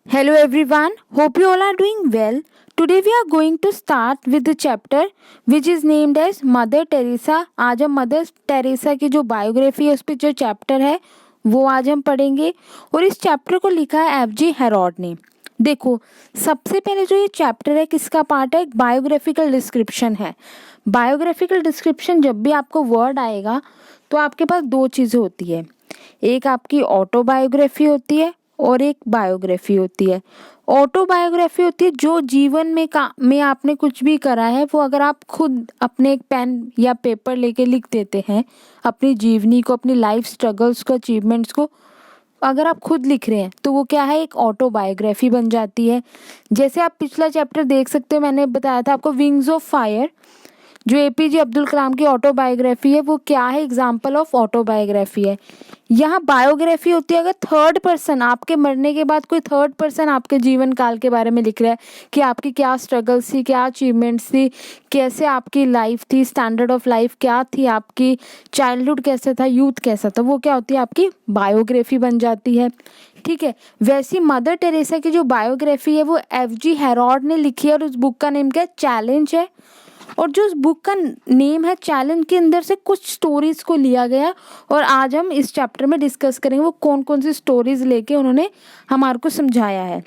Hello everyone, hope you all are doing well. Today we are going to start with the chapter which is named as Mother Teresa. आज हम mother Teresa की जो biography है उस पर जो chapter है वो आज हम पढ़ेंगे और इस चैप्टर को लिखा है एफ.जी. हेरॉड ने। देखो, सबसे पहले जो ये चैप्टर है किसका पार्ट है, एक बायोग्राफिकल डिस्क्रिप्शन है। बायोग्राफिकल डिस्क्रिप्शन जब भी आपको वर्ड आएगा तो आपके पास दो चीज़ें होती है, एक आपकी ऑटोबायोग्राफी होती है और एक बायोग्राफी होती है। ऑटोबायोग्राफी होती है जो जीवन में आपने कुछ भी करा है वो अगर आप खुद अपने एक पेन या पेपर लेके लिख देते हैं, अपनी जीवनी को, अपनी लाइफ स्ट्रगल्स को, अचीवमेंट्स को अगर आप खुद लिख रहे हैं तो वो क्या है, एक ऑटोबायोग्राफी बन जाती है। जैसे आप पिछला चैप्टर देख सकते हो, मैंने बताया था आपको विंग्स ऑफ फायर, जो एपीजे अब्दुल कलाम की ऑटोबायोग्राफी है वो क्या है, एग्जाम्पल ऑफ ऑटोबायोग्राफी है। यहाँ बायोग्राफी होती है अगर थर्ड पर्सन, आपके मरने के बाद कोई थर्ड पर्सन आपके जीवन काल के बारे में लिख रहा है कि आपकी क्या स्ट्रगल्स थी, क्या अचीवमेंट्स थी, कैसे आपकी लाइफ थी, स्टैंडर्ड ऑफ लाइफ क्या थी आपकी, चाइल्डहुड कैसे था, यूथ कैसा था, वो क्या होती है, आपकी बायोग्राफी बन जाती है। ठीक है, वैसी मदर टेरेसा की जो बायोग्राफी है वो एफ.जी. हेरॉड ने लिखी है और उस बुक का नेम क्या है, चैलेंज है। और जो उस बुक का नेम है चैलेंज, के अंदर से कुछ स्टोरीज को लिया गया और आज हम इस चैप्टर में डिस्कस करेंगे वो कौन कौन सी स्टोरीज लेके उन्होंने हमारे को समझाया है।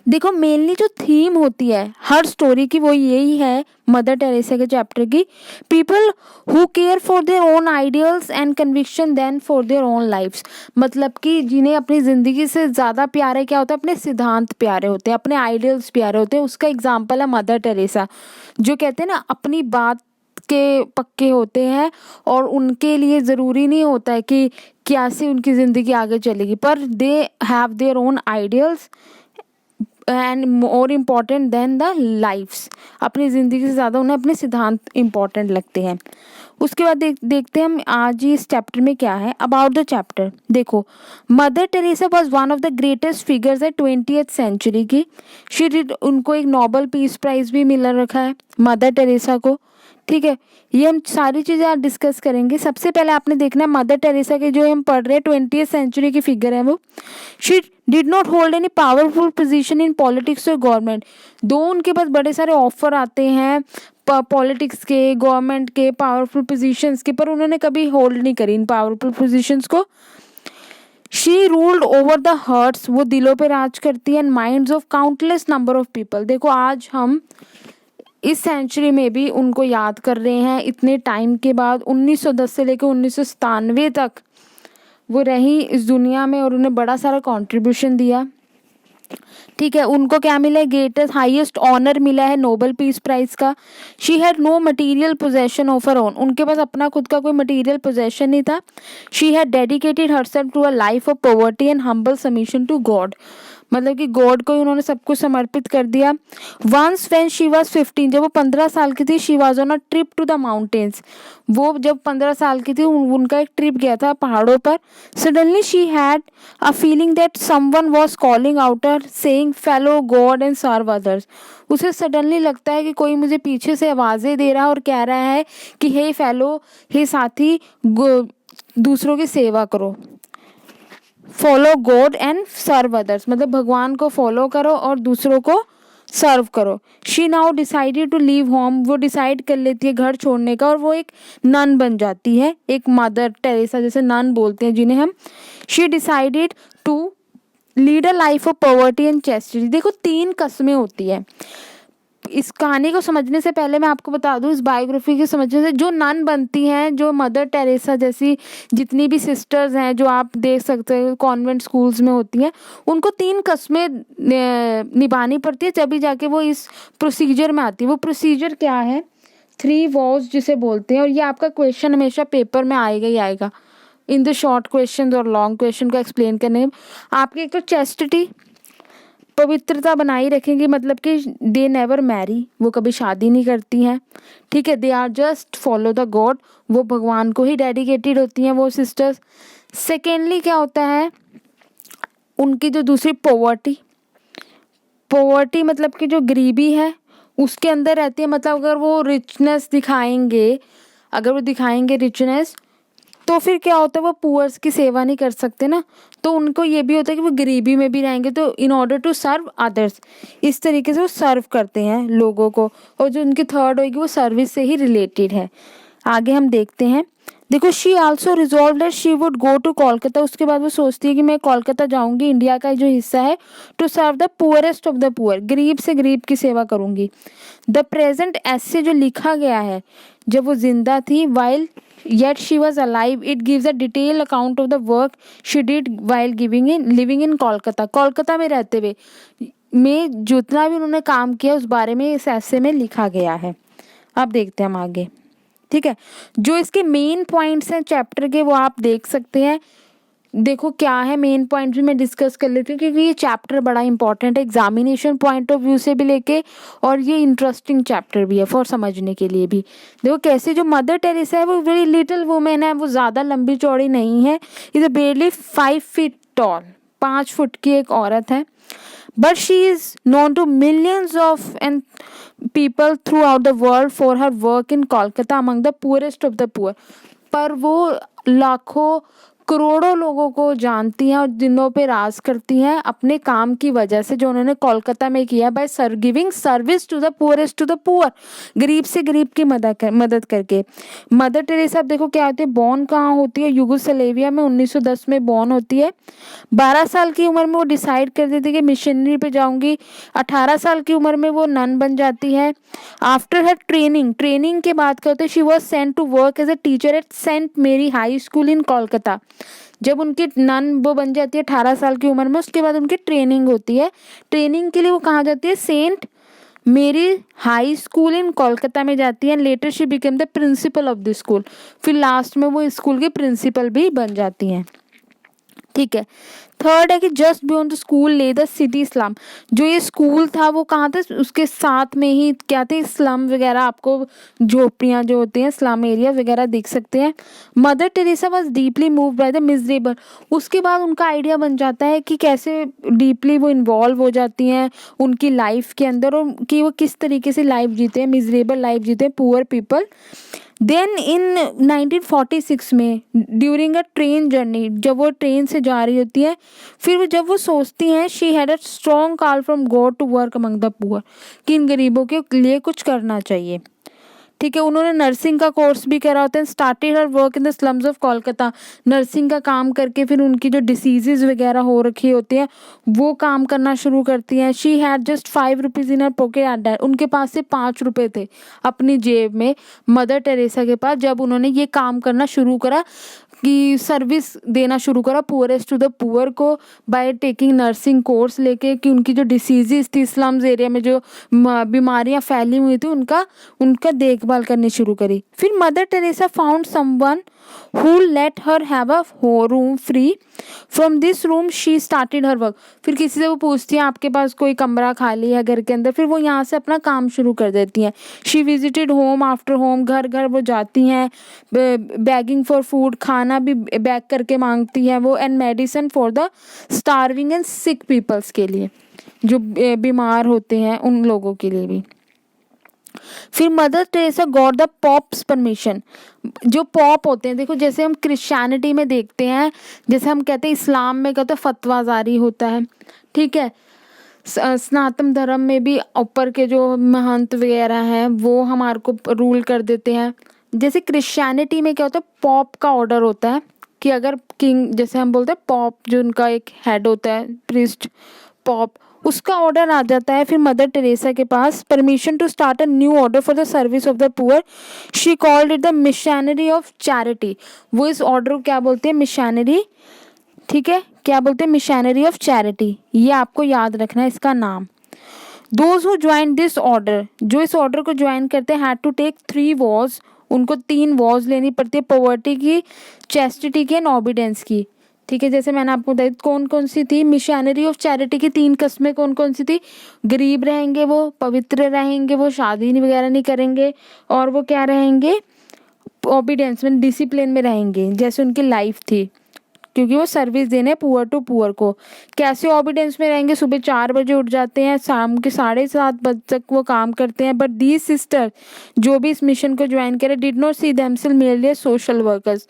देखो, मेनली जो थीम होती है हर स्टोरी की वो यही है मदर टेरेसा के चैप्टर की, people who care for their own ideals and conviction then for their own lifes. मतलब कि जिन्हें अपनी ज़िंदगी से ज़्यादा प्यारे क्या होता है, अपने सिद्धांत प्यारे होते हैं, अपने आइडियल्स प्यारे होते हैं। उसका एग्जाम्पल है मदर टेरेसा, जो कहते हैं ना अपनी बात के पक्के होते हैं और उनके लिए ज़रूरी नहीं होता है कि कैसे उनकी ज़िंदगी आगे चलेगी, पर they have their own ideals and more important than the lifes. अपनी ज़िंदगी से ज़्यादा उन्हें अपने सिद्धांत इम्पॉर्टेंट लगते हैं। उसके बाद देखते हैं हम आज ही इस चैप्टर में क्या है अबाउट द चैप्टर। देखो, Mother Teresa was one of the greatest figures है 20th सेंचुरी की। उनको एक नोबल पीस प्राइज भी मिल रखा है मदर टेरेसा को। ठीक है, ये हम सारी चीज़ें आज डिस्कस करेंगे। सबसे पहले आपने देखना है मदर टेरेसा के जो हम पढ़ रहे हैं 20th सेंचुरी की फिगर है वो, she did not hold any powerful position in politics और गवर्नमेंट। दो उनके पास बड़े सारे ऑफर आते हैं पॉलिटिक्स के, गवर्नमेंट के, पावरफुल पोजीशंस के, पर उन्होंने कभी होल्ड नहीं करी इन पावरफुल पोजीशंस को। She ruled over the hearts, वो दिलों पे राज करती है, and minds of countless number of people. देखो, आज हम इस सेंचुरी में भी उनको याद कर रहे हैं इतने टाइम के बाद। 1910 से लेकर 1997 तक वो रही इस दुनिया में और उन्हें बड़ा सारा कंट्रीब्यूशन दिया। ठीक है, उनको क्या मिला है, ग्रेटेस्ट हाईएस्ट ऑनर मिला है नोबल पीस प्राइज का। She had no material possession of her own, उनके पास अपना खुद का कोई मटेरियल पोजेशन नहीं था। She had dedicated herself to a life of poverty and humble submission to God, मतलब कि गॉड को ही उन्होंने सब कुछ समर्पित कर दिया। वंस व्हेन शी वाज 15, जब वो 15 साल की थी, she was on a trip to the mountains, वो जब 15 साल की थी उनका एक ट्रिप गया था पहाड़ों पर। Suddenly she had a feeling that someone was calling out her saying follow God and serve others. उसे सडनली लगता है कि कोई मुझे पीछे से आवाज़ें दे रहा है और कह रहा है कि हे फेलो, हे साथी, दूसरों की सेवा करो। Follow God and serve others, मतलब भगवान को फॉलो करो और दूसरों को सर्व करो। She now decided to leave home, वो डिसाइड कर लेती है घर छोड़ने का और वो एक नन बन जाती है, एक मदर टेरेसा जैसे नन बोलते हैं जिन्हें हम। She decided to lead a life of poverty and chastity. देखो, 3 कस्में होती है। इस कहानी को समझने से पहले मैं आपको बता दूं, इस बायोग्राफी के समझने से जो नन बनती हैं, जो मदर टेरेसा जैसी जितनी भी सिस्टर्स हैं जो आप देख सकते हैं कॉन्वेंट स्कूल्स में होती हैं, उनको 3 कस्में निभानी पड़ती है तभी जाके वो इस प्रोसीजर में आती है। वो प्रोसीजर क्या है, 3 वॉज जिसे बोलते हैं, और ये आपका क्वेश्चन हमेशा पेपर में आएगा ही आएगा इन द शॉर्ट क्वेश्चन और लॉन्ग क्वेश्चन को एक्सप्लेन करने में। आपकी एक तो चेस्टिटी, पवित्रता बनाई रखेंगी, मतलब कि दे नेवर मैरी, वो कभी शादी नहीं करती हैं। ठीक है, they are just follow the God, वो भगवान को ही डेडिकेटेड होती हैं वो सिस्टर्स। सेकेंडली क्या होता है, उनकी जो दूसरी पॉवर्टी, पॉवर्टी मतलब कि जो गरीबी है उसके अंदर रहती है। मतलब अगर वो रिचनेस दिखाएंगे, अगर वो दिखाएंगे रिचनेस तो फिर क्या होता है, वो पुअर्स की सेवा नहीं कर सकते ना, तो उनको ये भी होता है कि वो गरीबी में भी रहेंगे, तो in order to serve others, इस तरीके से वो सर्व करते हैं लोगों को। और जो उनकी थर्ड होगी वो सर्विस से ही रिलेटेड है। आगे हम देखते हैं। देखो, she also resolve that she would go to Kolkata, उसके बाद वो सोचती है कि मैं कोलकाता जाऊंगी, इंडिया का जो हिस्सा है, to serve the poorest of the poor, गरीब से गरीब की सेवा करूंगी। द प्रेजेंट ऐसे जो लिखा गया है जब वो जिंदा थी, while yet she was alive, it gives a detailed account of the work she did while living in Kolkata, Kolkata में रहते हुए में जितना भी उन्होंने काम किया उस बारे में इस ऐसे में लिखा गया है। अब देखते हैं हम आगे। ठीक है, जो इसके मेन पॉइंट्स हैं चैप्टर के वो आप देख सकते हैं। देखो क्या है मेन पॉइंट भी मैं डिस्कस कर लेती हूँ, क्योंकि ये चैप्टर बड़ा इंपॉर्टेंट है एग्जामिनेशन पॉइंट ऑफ व्यू से भी लेके, और ये इंटरेस्टिंग चैप्टर भी है फॉर समझने के लिए भी। देखो कैसे जो मदर टेरेसा है वो वेरी लिटिल वुमेन है, वो ज़्यादा लंबी चौड़ी नहीं है, is barely 5 feet tall, 5 foot की एक औरत है। But she is known to millions of and people throughout the world for her work in Kolkata among the poorest of the poor. पर वो लाखों करोड़ों लोगों को जानती हैं और दिनों पे राज करती हैं अपने काम की वजह से, जो उन्होंने कोलकाता में किया by giving service to the poorest to the poor, गरीब से गरीब की मदद करके। मदर टेरेसा आप देखो क्या होती है, बॉर्न कहाँ होती है, यूगोस्लाविया में 1910 में बॉर्न होती है। 12 साल की उम्र में वो डिसाइड कर देती है कि मिशनरी पे जाऊंगी। 18 साल की उम्र में वो नन बन जाती है। आफ्टर हर ट्रेनिंग के बाद क्या होता है, she was sent to work as a teacher at Saint Mary high school in Kolkata. जब उनकी नन वो बन जाती है 18 साल की उम्र में, उसके बाद उनकी ट्रेनिंग होती है। ट्रेनिंग के लिए वो कहाँ जाती है, Saint Mary high school in Kolkata में जाती है। Later she became the principal of the school, फिर लास्ट में वो स्कूल की प्रिंसिपल भी बन जाती हैं। ठीक है, थर्ड है कि जस्ट बियॉन्ड द स्कूल ले द सिटी स्लम, जो ये स्कूल था वो कहाँ था, उसके साथ में ही क्या थे, स्लम वगैरह, आपको झोपड़ियाँ जो होती हैं स्लम एरिया वगैरह देख सकते हैं। Mother Teresa was deeply moved by the miserable, उसके बाद उनका आइडिया बन जाता है कि कैसे डीपली वो इन्वॉल्व हो जाती हैं उनकी लाइफ के अंदर, और कि वो किस तरीके से लाइफ जीते हैं, मिजरेबल लाइफ जीते हैं पुअर पीपल। देन इन 1946 में ड्यूरिंग अ ट्रेन जर्नी, जब वो ट्रेन से जा रही होती है, फिर जब वो सोचती हैं, she had a strong call from God to work among the poor, कि इन गरीबों के लिए कुछ करना चाहिए। ठीक है, उन्होंने नर्सिंग का कोर्स भी करा होता है। Started her work in the slums of Kolkata, nursing का काम करके फिर उनकी जो डिसीजेज वगैरह हो रखी होती हैं वो काम करना शुरू करती हैं। She had just 5 rupees in her pocket at that, उनके पास से 5 रुपये थे अपनी जेब में मदर टेरेसा के पास, जब उन्होंने ये काम करना शुरू करा कि सर्विस देना शुरू करा पुअरेस्ट टू द पुअर को, बाय टेकिंग नर्सिंग कोर्स लेके, कि उनकी जो डिसीजेज थी स्लम्स एरिया में, जो बीमारियां फैली हुई थी, उनका देखभाल करनी शुरू करी। फिर Mother Teresa found someone who let her have a room free. From this room she started her work. फिर किसी से वो पूछती है आपके पास कोई कमरा खाली है घर के अंदर, फिर वो यहाँ से अपना काम शुरू कर देती हैं। She visited home after home, घर घर वो जाती हैं, begging for food, खाना भी बैग करके मांगती है वो, and medicine for the starving and sick peoples के लिए, जो बीमार होते हैं उन लोगों के लिए भी। फिर Mother Teresa got the pops permission, जो पॉप होते हैं, देखो जैसे हम क्रिश्चियनिटी में देखते हैं, जैसे हम कहते हैं इस्लाम में कहते हैं फतवा जारी होता है। ठीक है, सनातन धर्म में भी ऊपर के जो महंत वगैरह हैं वो हमारे को रूल कर देते हैं। जैसे क्रिश्चियनिटी में क्या होता है, पॉप का ऑर्डर होता है कि अगर किंग, जैसे हम बोलते हैं पॉप, जो उनका एक हेड होता है प्रीस्ट पॉप, उसका ऑर्डर आ जाता है फिर मदर टेरेसा के पास, permission to start a new order for the service of the poor. She called it the missionary of charity, वो इस ऑर्डर को क्या बोलते हैं, मिशनरी। ठीक है, क्या बोलते हैं, मिशनरी ऑफ चैरिटी, ये आपको याद रखना है इसका नाम। Those who join this order, जो इस ऑर्डर को ज्वाइन करते हैं, हैड टू टेक 3 वॉज, उनको 3 वॉज लेनी पड़ती है, पॉवर्टी की, चैस्टिटी की एंड ऑबिडेंस की। ठीक है, जैसे मैंने आपको बताया कौन कौन सी थी, मिशनरी ऑफ चैरिटी की 3 कस्में कौन कौन सी थी, गरीब रहेंगे वो, पवित्र रहेंगे वो, शादी वगैरह नहीं करेंगे, और वो क्या रहेंगे, ओबीडियंस में, डिसिप्लिन में रहेंगे, जैसे उनकी लाइफ थी। क्योंकि वो सर्विस देने पुअर टू पुअर को। कैसे ओबीडियंस में रहेंगे, सुबह 4 बजे उठ जाते हैं, शाम के 7:30 बजे तक वो काम करते हैं। बट दीज सिस्टर जो भी इस मिशन को ज्वाइन करे did not see themselves merely as social workers,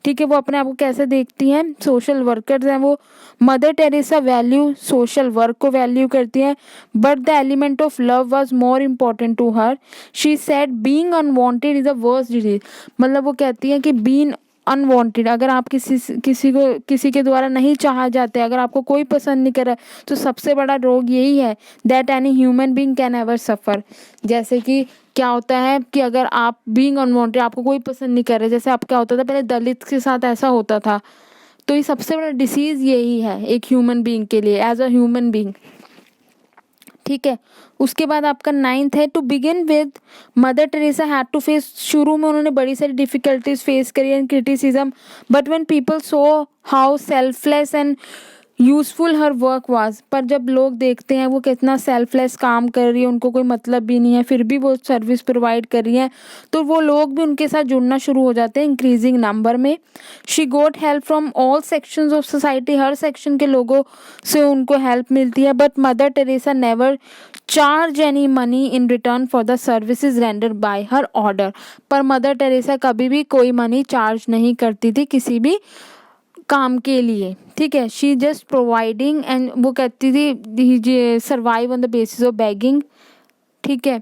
ठीक है, वो अपने आप को कैसे देखती हैं, सोशल वर्कर्स हैं वो। Mother Teresa value social work को वैल्यू करती हैं, but the element of love was more important to her. She said being unwanted is the worst disease, मतलब वो कहती हैं कि बीइंग अनवांटेड, अगर आप किसी के द्वारा नहीं चाहा जाते, अगर आपको कोई पसंद नहीं करे तो सबसे बड़ा रोग यही है, that any human being can ever suffer. जैसे कि क्या होता है कि अगर आप बीइंग अनवांटेड, आपको कोई पसंद नहीं कर रहे, जैसे आप क्या होता था पहले दलित के साथ ऐसा होता था, तो ये सबसे बड़ा डिसीज़ यही है एक ह्यूमन बीइंग के लिए, एज अ ह्यूमन बीइंग, ठीक है। उसके बाद आपका 9th है, to begin with Mother Teresa had to face, शुरू में उन्होंने बड़ी सारी डिफिकल्टीज फेस करी and criticism, but when people saw how selfless and useful her work was, पर जब लोग देखते हैं वो कितना सेल्फलेस काम कर रही है, उनको कोई मतलब भी नहीं है, फिर भी वो सर्विस प्रोवाइड कर रही है, तो वो लोग भी उनके साथ जुड़ना शुरू हो जाते हैं इंक्रीजिंग नंबर में। She got help from all sections of society, हर सेक्शन के लोगों से उनको हेल्प मिलती है। But Mother Teresa never charge any money in return for the services rendered by her order, पर मदर टेरेसा कभी भी कोई मनी चार्ज नहीं करती थी किसी भी काम के लिए, ठीक है। शी जस्ट प्रोवाइडिंग, एंड वो कहती थी survive on the basis of begging, ठीक है,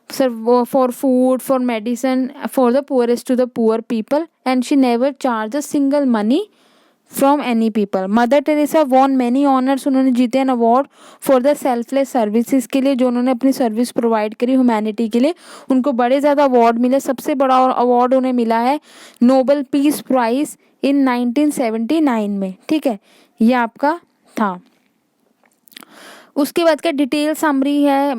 for food, for medicine, for the poorest to the poor people, and she never charge a single money from any people. Mother Teresa won many honours, उन्होंने जीते an award for the selfless services के लिए, जो उन्होंने अपनी service provide करी humanity के लिए, उनको बड़े ज़्यादा अवार्ड मिले। सबसे बड़ा अवार्ड उन्हें मिला है नोबेल पीस प्राइज इन 1979 में, ठीक है, ये आपका था। उसके बाद का डिटेल समरी है,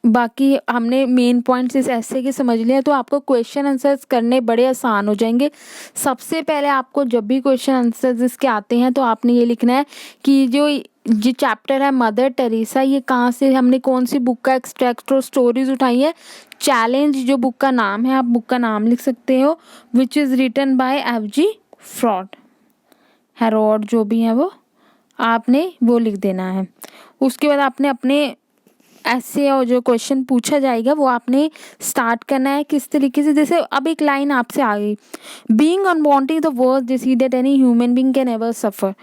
बाकी हमने मेन पॉइंट्स इस ऐसे के समझ लिए, तो आपको क्वेश्चन आंसर्स करने बड़े आसान हो जाएंगे। सबसे पहले आपको जब भी क्वेश्चन आंसर्स इसके आते हैं तो आपने ये लिखना है कि जो चैप्टर है मदर टेरेसा, ये कहाँ से, हमने कौन सी बुक का एक्सट्रैक्ट और स्टोरीज उठाई है। चैलेंज जो बुक का नाम है, आप बुक का नाम लिख सकते हो, which is written by FG Herod, जो भी है वो आपने वो लिख देना है। उसके बाद आपने अपने ऐसे और जो क्वेश्चन पूछा जाएगा वो आपने स्टार्ट करना है किस तरीके से। जैसे अब एक लाइन आपसे आ गई, being unwanted the worst disease that any human being can ever suffer.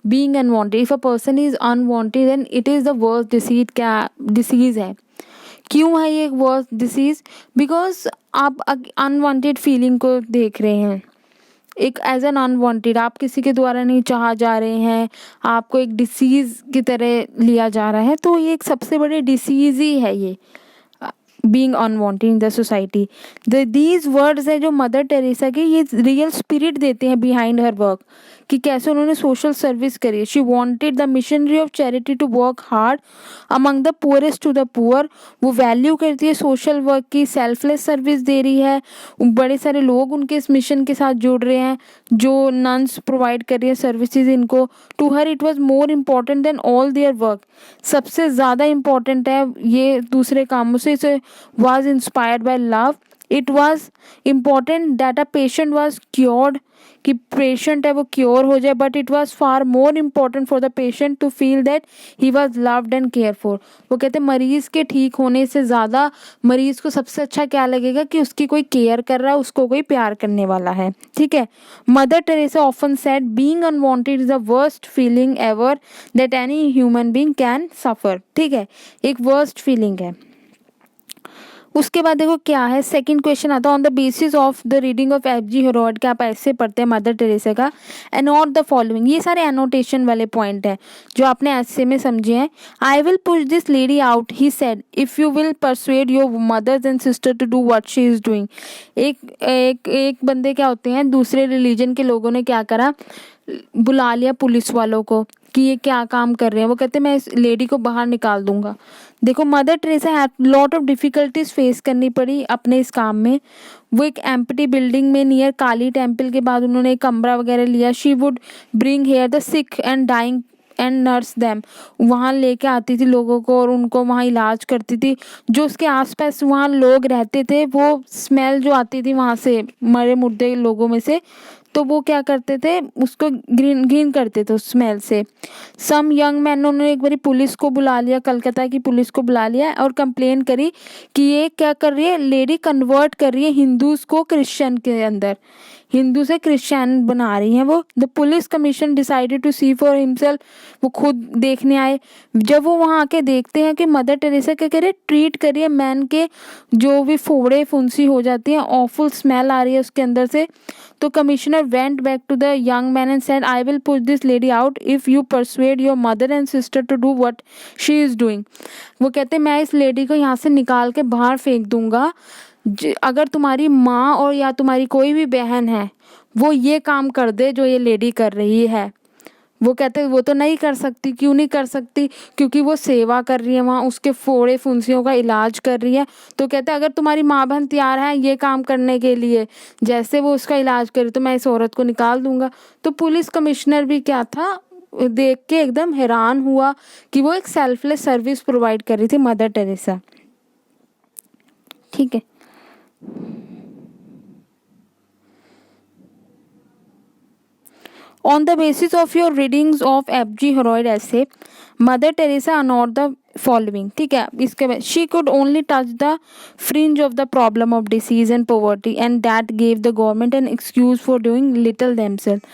Being unwanted, if a person is unwanted then it is the worst disease. क्या डिसीज़ है, क्यों है ये एक वर्स्ट डिसीज़? बिकॉज आप अनवांटेड फीलिंग को देख रहे हैं, एक एज एन अनवांटेड, आप किसी के द्वारा नहीं चाहा जा रहे हैं, आपको एक डिसीज़ की तरह लिया जा रहा है, तो ये एक सबसे बड़ी डिसीज़ ही है ये, being unwanted in the society. These words है जो मदर टेरेसा के, ये रियल स्पिरिट देते हैं बिहाइंड हर वर्क, कि कैसे उन्होंने सोशल सर्विस करी। She wanted the missionary of charity to work hard among the poorest to the poor, वो वैल्यू करती है सोशल वर्क की, सेल्फलेस सर्विस दे रही है, बड़े सारे लोग उनके इस मिशन के साथ जुड़ रहे हैं, जो नन्स प्रोवाइड कर रही है सर्विसेज इनको। To her it was more important than all their work, सबसे ज़्यादा इम्पॉर्टेंट है ये दूसरे कामों से, इसे was inspired by love. It was important that a patient was cured, कि पेशेंट है वो क्योर हो जाए, but it was far more important for the patient to feel that he was loved and care for. वो कहते हैं मरीज़ के ठीक होने से ज़्यादा मरीज़ को सबसे अच्छा क्या लगेगा कि उसकी कोई केयर कर रहा है, उसको कोई प्यार करने वाला है, ठीक है। Mother Teresa often said being unwanted is the worst feeling ever that any human being can suffer, ठीक है, एक वर्स्ट फीलिंग है। उसके बाद देखो क्या है, सेकंड क्वेश्चन आता है, on the basis of the reading of FG Herod के आप ऐसे पढ़ते हैं मदर टेरेसा का, एनोट द फॉलोइंग, ये सारे एनोटेशन वाले पॉइंट हैं जो आपने ऐसे में समझे हैं। I will push this lady out, he said, if you will persuade your mothers and sister to do what she is doing. एक बंदे क्या होते हैं, दूसरे रिलीजन के लोगों ने क्या करा, बुला लिया पुलिस वालों को कि ये क्या काम कर रहे हैं, वो कहते हैं मैं इस लेडी को बाहर निकाल दूंगा। देखो Mother Teresa had lot of difficulties face करनी पड़ी अपने इस काम में। वो एक एम्प्टी बिल्डिंग में नियर काली टेम्पल के बाद उन्होंने एक कमरा वगैरह लिया। She would bring here the sick and dying and nurse them, वहाँ लेके आती थी लोगों को और उनको वहाँ इलाज करती थी। जो उसके आसपास वहाँ लोग रहते थे, वो स्मेल जो आती थी वहाँ से मरे मुर्दे लोगों में से, तो वो क्या करते थे, उसको घिन करते थे उस स्मेल से। सम यंग मैन, उन्होंने एक बारी पुलिस को बुला लिया, कलकत्ता की पुलिस को बुला लिया और कंप्लेन करी कि ये क्या कर रही है, लेडी कन्वर्ट कर रही है हिंदूज को क्रिश्चियन के अंदर, हिंदू से क्रिश्चियन बना रही हैं वो। The police commission decided to see for himself, वो खुद देखने आए। जब वो वहाँ आके देखते हैं कि मदर टेरेसा क्या करे, ट्रीट करिए मैन के जो भी फोड़े फुंसी हो जाती हैं, ऑफुल स्मेल आ रही है उसके अंदर से। तो commissioner went back to the young man and said, I will push this lady out if you persuade your mother and sister to do what she is doing. वो कहते हैं मैं इस लेडी को यहाँ से निकाल के बाहर फेंक दूंगा, अगर तुम्हारी माँ और या तुम्हारी कोई भी बहन है वो ये काम कर दे जो ये लेडी कर रही है। वो कहते हैं वो तो नहीं कर सकती, क्यों नहीं कर सकती, क्योंकि वो सेवा कर रही है वहाँ, उसके फोड़े फुंसियों का इलाज कर रही है। तो कहते हैं अगर तुम्हारी माँ बहन तैयार है ये काम करने के लिए जैसे वो उसका इलाज करे, तो मैं इस औरत को निकाल दूंगा। तो पुलिस कमिश्नर भी क्या था, देख के एकदम हैरान हुआ कि वो एक सेल्फलेस सर्विस प्रोवाइड कर रही थी मदर टेरेसा। ठीक है, on the basis of your readings of F.G. Heroid essay, Mother Teresa honored the following. ठीक है, इसके बाद she could only touch the fringe of the problem of disease and poverty and that gave the government an excuse for doing little themselves.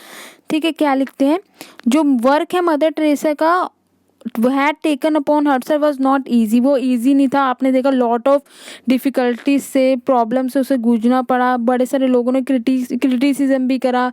ठीक है, क्या लिखते हैं, जो वर्क है मदर टेरेसा का had taken upon herself was not easy, वो easy नहीं था। आपने देखा लॉट ऑफ डिफ़िकल्टीज से, प्रॉब्लम से उसे गूंजना पड़ा। बड़े सारे लोगों ने क्रिटिसिज्म भी करा,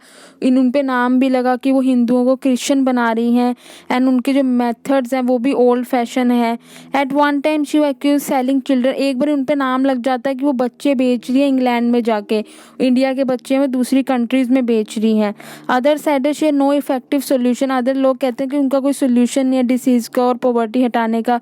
उन पे नाम भी लगा कि वो हिंदुओं को क्रिश्चियन बना रही हैं एंड उनके जो मेथड्स हैं वो भी ओल्ड फैशन है। At one time she accuse selling children, एक बार उन पे नाम लग जाता है कि वो बच्चे बेच रही है इंग्लैंड में जाके, इंडिया के बच्चे में दूसरी कंट्रीज़ में बेच रही हैं। Other side share no effective solution, other लोग कहते हैं कि उनका कोई सोल्यूशन नहीं है डिसीज़ का और पॉवर्टी हटाने का,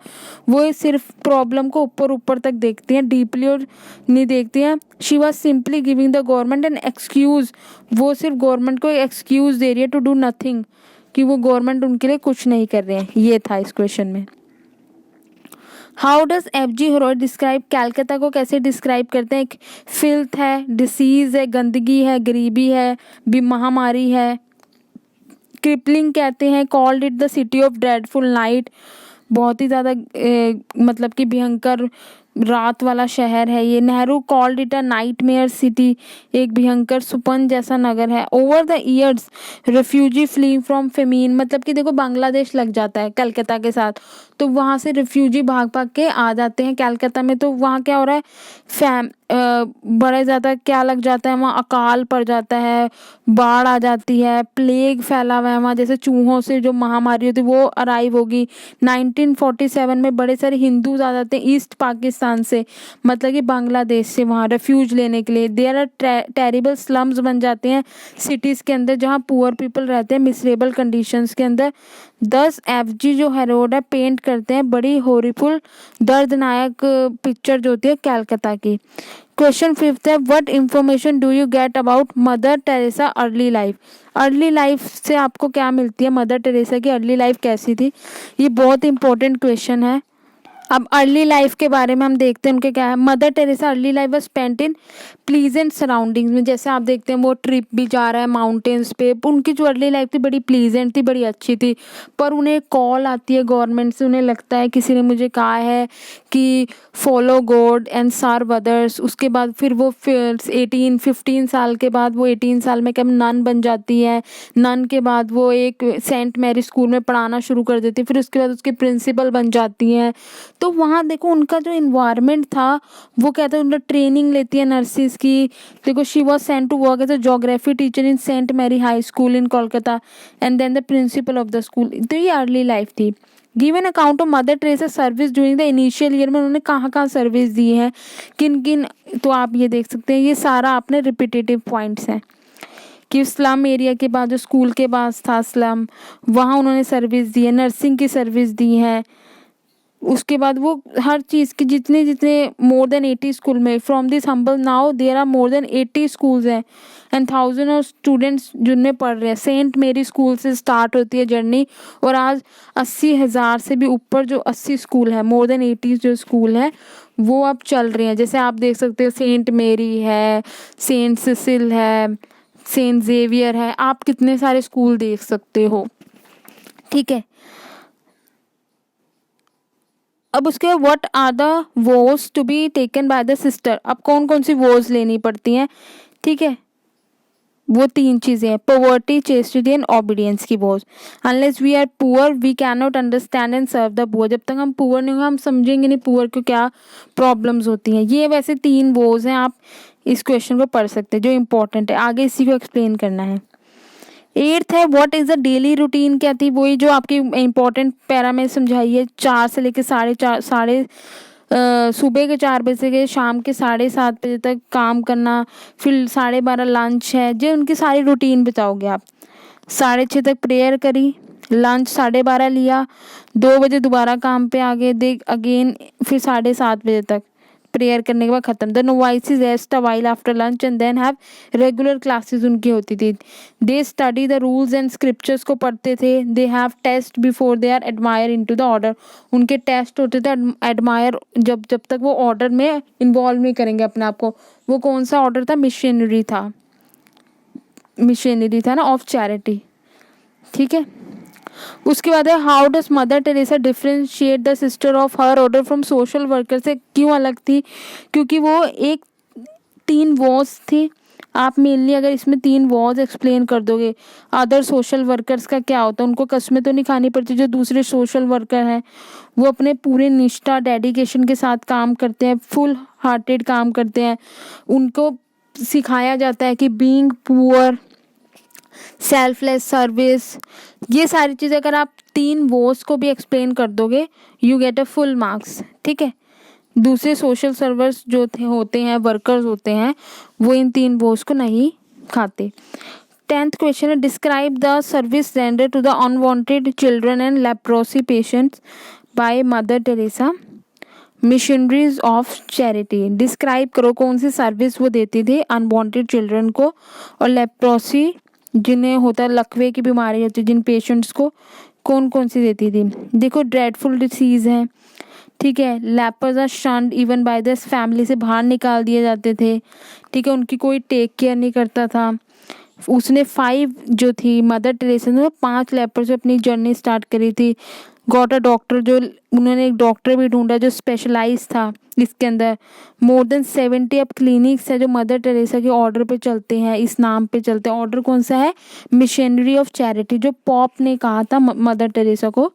वो सिर्फ प्रॉब्लम को ऊपर ऊपर तक देखती हैं, डीपली और नहीं देखती हैं। She was simply giving the government an excuse, वो सिर्फ गवर्नमेंट को एक्सक्यूज दे रही है टू डू नथिंग, कि वो गवर्नमेंट उनके लिए कुछ नहीं कर रहे हैं। ये था इस क्वेश्चन में। How does F.G. Heroid describe, कैलकाता को कैसे डिस्क्राइब करते हैं, एक फिल्थ है, डिसीज़ है, गंदगी है, गरीबी है, महामारी है। क्रिपलिंग कहते हैं, called it the city of dreadful night, बहुत ही ज़्यादा मतलब कि भयंकर रात वाला शहर है ये। Nehru called it a nightmare city, एक भयंकर सुपन जैसा नगर है। Over the years refugee fleeing from famine, मतलब कि देखो बांग्लादेश लग जाता है कलकत्ता के साथ, तो वहाँ से रेफ्यूजी भाग भाग के आ जाते हैं कलकत्ता में। तो वहाँ क्या हो रहा है, बड़े ज़्यादा क्या लग जाता है, वहाँ अकाल पड़ जाता है, बाढ़ आ जाती है, प्लेग फैला हुआ है वहाँ, जैसे चूहों से जो महामारी होती है वो अराइव होगी। 1947 में बड़े सारे हिंदूज आ जाते हैं ईस्ट पाकिस्तान से, मतलब कि बांग्लादेश से, वहाँ रेफ्यूज लेने के लिए। देयर आर टेरिबल स्लम्स बन जाते हैं सिटीज़ के अंदर जहाँ पुअर पीपल रहते हैं मिसरेबल कंडीशंस के अंदर। 10 F.G. जो हेरोड है पेंट करते हैं बड़ी हॉरिफुल दर्दनायक पिक्चर जो होती है कलकत्ता की। क्वेश्चन 5th है, what information do you get about mother Teresa early life, early life से आपको क्या मिलती है, मदर टेरेसा की अर्ली लाइफ कैसी थी। ये बहुत इंपॉर्टेंट क्वेश्चन है। अब अर्ली लाइफ के बारे में हम देखते हैं उनके क्या है। Mother Teresa early life was spent in pleasant surroundings में, जैसे आप देखते हैं वो ट्रिप भी जा रहा है माउंटेन्स पे, उनकी जो अर्ली लाइफ थी बड़ी प्लीजेंट थी, बड़ी अच्छी थी। पर उन्हें कॉल आती है गवर्नमेंट से, उन्हें लगता है किसी ने मुझे कहा है कि follow God and serve others. उसके बाद फिर वो 15 साल के बाद वो 18 साल में कब नन बन जाती है। नन के बाद वो एक सेंट मैरी स्कूल में पढ़ाना शुरू कर देती है, फिर उसके बाद उसकी प्रिंसिपल बन जाती हैं। तो वहाँ देखो उनका जो इन्वायरमेंट था वो कहते हैं, उनका ट्रेनिंग लेती है नर्सिस की। देखो she was sent to work as a geography teacher in saint Mary high school in Kolkata and then the principal of the school. तो ये अर्ली लाइफ थी। Give an account of mother Teresa service during the initial year में, उन्होंने कहाँ कहाँ service दी है, किन किन, तो आप ये देख सकते हैं। ये सारा आपने रिपीटेटिव पॉइंट्स हैं कि स्लम एरिया के बाद जो स्कूल के पास था स्लम, वहाँ उन्होंने सर्विस दी है, नर्सिंग की सर्विस दी है। उसके बाद वो हर चीज़ की जितने मोर देन 80 स्कूल में, from this humble now there are more than 80 schools हैं एंड 1000 ऑफ स्टूडेंट्स जिनमें पढ़ रहे हैं। सेंट मेरी स्कूल से स्टार्ट होती है जर्नी और आज 80,000 से भी ऊपर जो 80 स्कूल है, मोर देन 80 जो स्कूल है वो अब चल रहे हैं। जैसे आप देख सकते हो सेंट मेरी है, सेंट सिसिल है, सेंट जेवियर है, आप कितने सारे स्कूल देख सकते हो, ठीक है। अब उसके बाद what are the vows to be taken by the sister, अब कौन कौन सी वोज लेनी पड़ती हैं, ठीक है। वो 3 चीज़ें हैं, पॉवर्टी, चेस्टिटी एंड ओबीडियंस की vows. Unless we are poor we can not understand and serve the poor, जब तक हम पुअर नहीं होंगे हम समझेंगे नहीं पुअर को क्या प्रॉब्लम्स होती हैं। ये वैसे 3 वोज हैं, आप इस क्वेश्चन को पढ़ सकते हैं जो इंपॉर्टेंट है, आगे इसी को एक्सप्लेन करना है। 8th है what is the daily routine, क्या थी, वही जो आपकी इंपॉर्टेंट पैरा में समझाई है, 4 से लेकर 4:30 सुबह के 4 बजे से के शाम के 7:30 बजे तक काम करना, फिर 12:30 लंच है, जो उनकी सारी रूटीन बताओगे आप। 6:30 तक प्रेयर करी, लंच 12:30 लिया, 2 बजे दोबारा काम पे आ गए, देख अगेन फिर 7:30 बजे तक प्रेयर करने के बाद ख़त्म। The novices rest a while after lunch and then have regular classes उनकी होती थी। They study the rules and scriptures को पढ़ते थे। They have test before they are admire into the order, उनके टेस्ट होते थे एडमायर जब तक वो ऑर्डर में इन्वॉल्व नहीं करेंगे अपने आप को। वो कौन सा ऑर्डर था, मिशनरी था ना, ऑफ चैरिटी, ठीक है। उसके बाद है how does mother Teresa differentiate the sister of her order from social worker से, क्यों अलग थी, क्योंकि वो एक 3 वॉज थी। आप मेनली अगर इसमें 3 वॉज एक्सप्लेन कर दोगे, अदर सोशल वर्कर्स का क्या होता है, उनको कस्में तो नहीं खानी पड़ती, जो दूसरे सोशल वर्कर हैं वो अपने पूरे निष्ठा डेडिकेशन के साथ काम करते हैं, फुल हार्टेड काम करते हैं, उनको सिखाया जाता है कि बीइंग पुअर, सेल्फलेस सर्विस, ये सारी चीज़ें अगर आप 3 वोस को भी एक्सप्लेन कर दोगे you get a full marks, ठीक है। दूसरे सोशल सर्वर्स जो होते हैं, वर्कर्स होते हैं, वो इन 3 वोस को नहीं खाते। 10th क्वेश्चन है describe the service render to the unwanted children and leprosy patients by mother Teresa missionaries of charity. Describe करो कौन सी सर्विस वो देती थी अनवांटेड चिल्ड्रन को और लेप्रोसी जिन्हें होता है लकवे की बीमारी होती है जिन पेशेंट्स को, कौन कौन सी देती थी। देखो ड्रेडफुल डिसीज़ है, ठीक है। Lepers are shunned even by the family, से बाहर निकाल दिए जाते थे, ठीक है। उनकी कोई टेक केयर नहीं करता था। उसने 5 जो थी मदर टेरेसा ने 5 लेपर से अपनी जर्नी स्टार्ट करी थी। गॉट अ डॉक्टर, जो उन्होंने एक डॉक्टर भी ढूंढा जो स्पेशलाइज था इसके अंदर। मोर देन 70 अब क्लिनिक्स है जो मदर टेरेसा के ऑर्डर पे चलते हैं, इस नाम पे चलते हैं। ऑर्डर कौन सा है, मिशनरी ऑफ चैरिटी, जो पॉप ने कहा था मदर टेरेसा को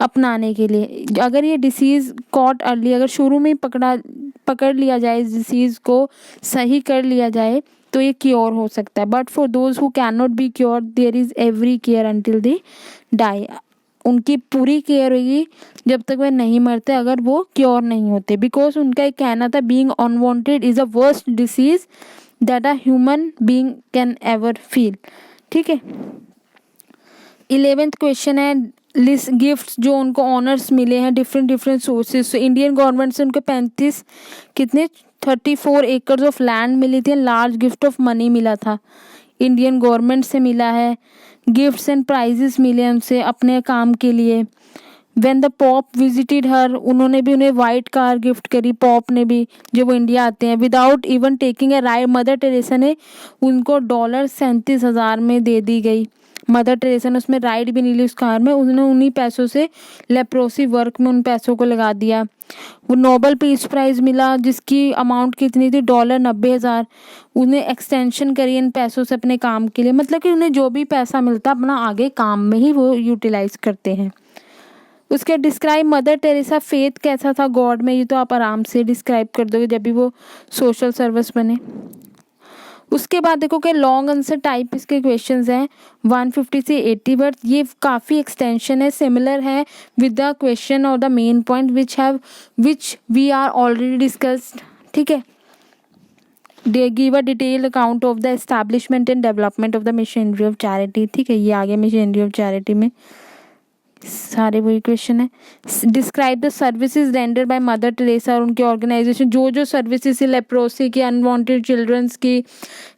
अपनाने के लिए। अगर ये डिसीज़ कॉट अर्ली, अगर शुरू में ही पकड़ लिया जाए, इस डिसीज़ को सही कर लिया जाए तो ये क्योर हो सकता है। But for those who can not be cure there is every care until they die, उनकी पूरी केयर होगी जब तक वे नहीं मरते, अगर वो क्योर नहीं होते। बिकॉज उनका एक कहना था being unwanted is a worst disease that a human being can ever feel, ठीक है। 11th क्वेश्चन है लिस्ट गिफ्ट्स जो उनको ऑनर्स मिले हैं डिफरेंट सोर्सेज से। इंडियन गवर्नमेंट से उनको 34 एकर्स ऑफ लैंड मिली थी, लार्ज गिफ्ट ऑफ मनी मिला था, इंडियन गवर्नमेंट से मिला है। गिफ्ट्स एंड प्राइजेस मिले उनसे अपने काम के लिए। व्हेन द पॉप विजिटेड हर, उन्होंने भी उन्हें वाइट कार गिफ्ट करी, पॉप ने भी, जब वो इंडिया आते हैं। Without even taking a ride, mother Teresa ने उनको $37,000 में दे दी गई। मदर टेरेसा ने उसमें राइड भी नहीं ली उस कार में, उन्होंने उन्हीं पैसों से लेप्रोसी वर्क में उन पैसों को लगा दिया। वो नोबल पीस प्राइज़ मिला जिसकी अमाउंट कितनी थी, $90,000। उन्हें एक्सटेंशन करी इन पैसों से अपने काम के लिए, मतलब कि उन्हें जो भी पैसा मिलता अपना आगे काम में ही वो यूटिलाइज करते हैं। उसके डिस्क्राइब मदर टेरेसा फेथ कैसा था गॉड में, ये तो आप आराम से डिस्क्राइब कर दोगे जब भी वो सोशल सर्विस बने। उसके बाद देखो कि लॉन्ग आंसर टाइप इसके क्वेश्चंस हैं 150 से 80 वर्ड। ये काफ़ी एक्सटेंशन है, सिमिलर है विद द क्वेश्चन और the main point which we are already discussed, ठीक है। They give a detail account of the establishment and development of the missionary of charity, ठीक है। ये आ गया मिशनरी ऑफ चैरिटी में सारे वही क्वेश्चन है। Describe the services render by mother Teresa और उनके ऑर्गेनाइजेशन, जो सर्विसेज लेप्रोसी की, अनवांटेड चिल्ड्रंस की,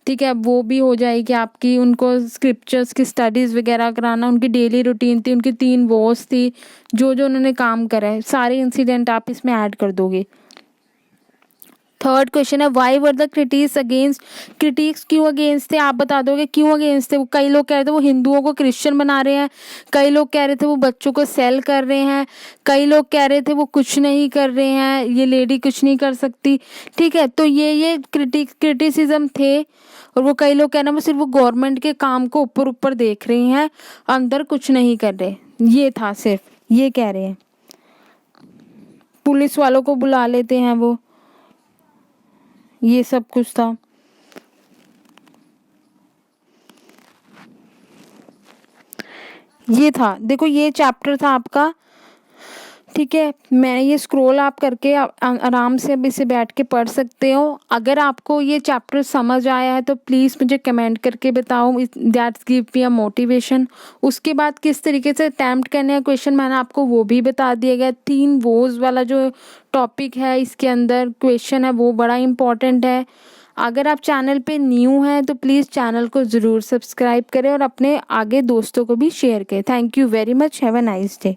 ठीक है, वो भी हो जाएगी आपकी। उनको स्क्रिप्चर्स की स्टडीज़ वगैरह कराना, उनकी डेली रूटीन थी, उनकी 3 वॉर्स थी, जो उन्होंने काम करा है, सारे इंसिडेंट आप इसमें ऐड कर दोगे। थर्ड क्वेश्चन है why were the critics against, critics क्यों अगेंस्ट थे, आप बता दोगे क्यों अगेंस्ट थे। कई लोग कह रहे थे वो हिंदुओं को क्रिश्चियन बना रहे हैं, कई लोग कह रहे थे वो बच्चों को सेल कर रहे हैं, कई लोग कह रहे थे वो कुछ नहीं कर रहे हैं, ये लेडी कुछ नहीं कर सकती। ठीक है, तो ये क्रिटिसिज्म थे। और वो कई लोग कह रहे हैं वो सिर्फ वो गवर्नमेंट के काम को ऊपर ऊपर देख रही हैं, अंदर कुछ नहीं कर रहे। ये था, सिर्फ ये कह रहे हैं। पुलिस वालों को बुला लेते हैं वो, ये सब कुछ था। ये था, देखो ये चैप्टर था आपका। ठीक है, मैं ये स्क्रॉल आप करके आराम से अब इसे बैठ के पढ़ सकते हो। अगर आपको ये चैप्टर समझ आया है तो प्लीज़ मुझे कमेंट करके बताओ, that's give me a motivation. उसके बाद किस तरीके से अटैम्प्ट करने हैं क्वेश्चन मैंने आपको वो भी बता दिया गया। 3 वोज वाला जो टॉपिक है इसके अंदर क्वेश्चन है वो बड़ा इंपॉर्टेंट है। अगर आप चैनल पे न्यू हैं तो प्लीज़ चैनल को ज़रूर सब्सक्राइब करें और अपने आगे दोस्तों को भी शेयर करें। Thank you very much, have a nice day.